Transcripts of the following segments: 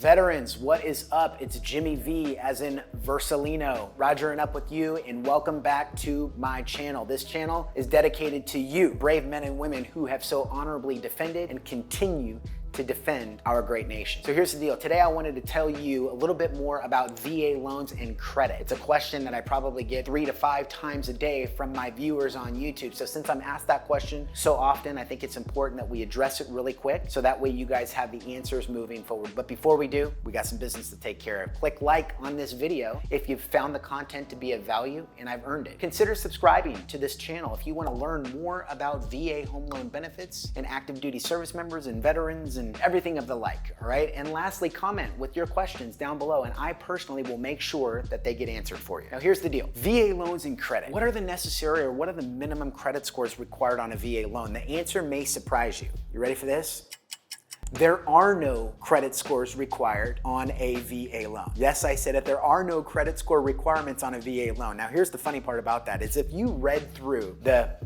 Veterans, what is up? It's Jimmy V as in Vercellino. Roger and up with you, and welcome back to my channel. This channel is dedicated to you, brave men and women who have so honorably defended and continue to defend our great nation. So here's the deal. Today I wanted to tell you a little bit more about VA loans and credit. It's a question that I probably get 3 to 5 times a day from my viewers on YouTube. So since I'm asked that question so often, I think it's important that we address it really quick so that way you guys have the answers moving forward. But before we do, we got some business to take care of. Click like on this video if you've found the content to be of value and I've earned it. Consider subscribing to this channel if you want to learn more about VA home loan benefits and active duty service members and veterans and everything of the like, all right? And lastly, comment with your questions down below and I personally will make sure that they get answered for you. Now here's the deal. VA loans and credit. What are the necessary or what are the minimum credit scores required on a VA loan? The answer may surprise you. You ready for this? There are no credit scores required on a VA loan. Yes, I said it. There are no credit score requirements on a VA loan. Now, here's the funny part about that is if you read through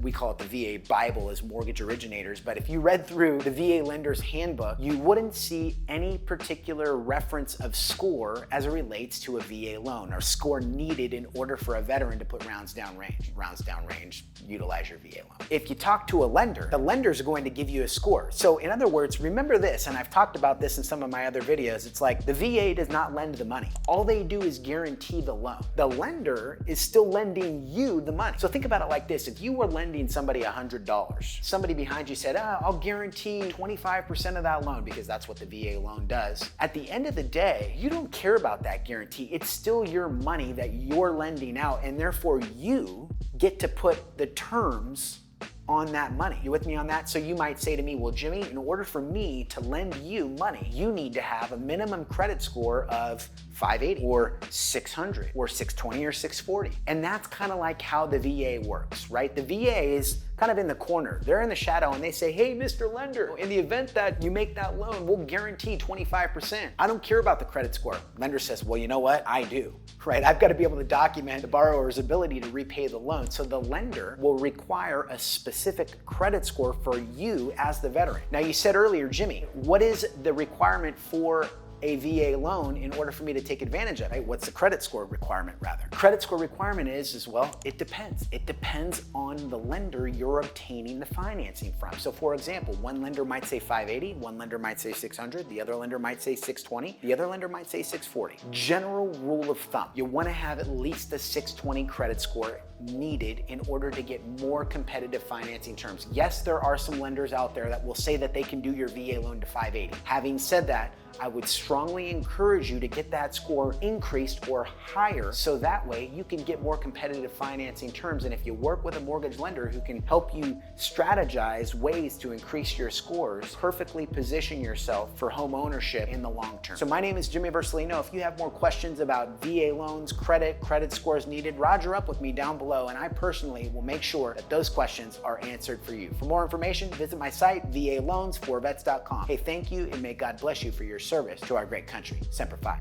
we call it the VA Bible as mortgage originators, but if you read through the VA lender's handbook, you wouldn't see any particular reference of score as it relates to a VA loan or score needed in order for a veteran to put rounds down range. Rounds down range, utilize your VA loan. If you talk to a lender, the lender's going to give you a score. So in other words, remember this, and I've talked about this in some of my other videos, it's like the VA does not lend the money. All they do is guarantee the loan. The lender is still lending you the money. So think about it like this. If you were lending somebody $100, somebody behind you said, I'll guarantee 25% of that loan because that's what the VA loan does. At the end of the day, you don't care about that guarantee. It's still your money that you're lending out, and therefore you get to put the terms on that money. You with me on that? So you might say to me, well, Jimmy, in order for me to lend you money, you need to have a minimum credit score of 580 or 600 or 620 or 640. And that's kind of like how the VA works, right? The VA is kind of in the corner. They're in the shadow and they say, hey, Mr. Lender, in the event that you make that loan, we'll guarantee 25%. I don't care about the credit score. Lender says, well, you know what? I do, right? I've got to be able to document the borrower's ability to repay the loan. So the lender will require a specific credit score for you as the veteran. Now you said earlier, Jimmy, what is the requirement for a VA loan in order for me to take advantage of it? What's the credit score requirement rather? Credit score requirement is well, it depends. It depends on the lender you're obtaining the financing from. So for example, one lender might say 580, one lender might say 600, the other lender might say 620, the other lender might say 640. General rule of thumb, you want to have at least a 620 credit score needed in order to get more competitive financing terms. Yes, there are some lenders out there that will say that they can do your VA loan to 580. Having said that, I would strongly encourage you to get that score increased or higher so that way you can get more competitive financing terms. And if you work with a mortgage lender who can help you strategize ways to increase your scores, perfectly position yourself for home ownership in the long term. So my name is Jimmy Vercellino. If you have more questions about VA loans, credit scores needed, Roger up with me down below and I personally will make sure that those questions are answered for you. For more information, visit my site, VALoans4vets.com. Hey, thank you and may God bless you for your service to our great country. Semper Fi.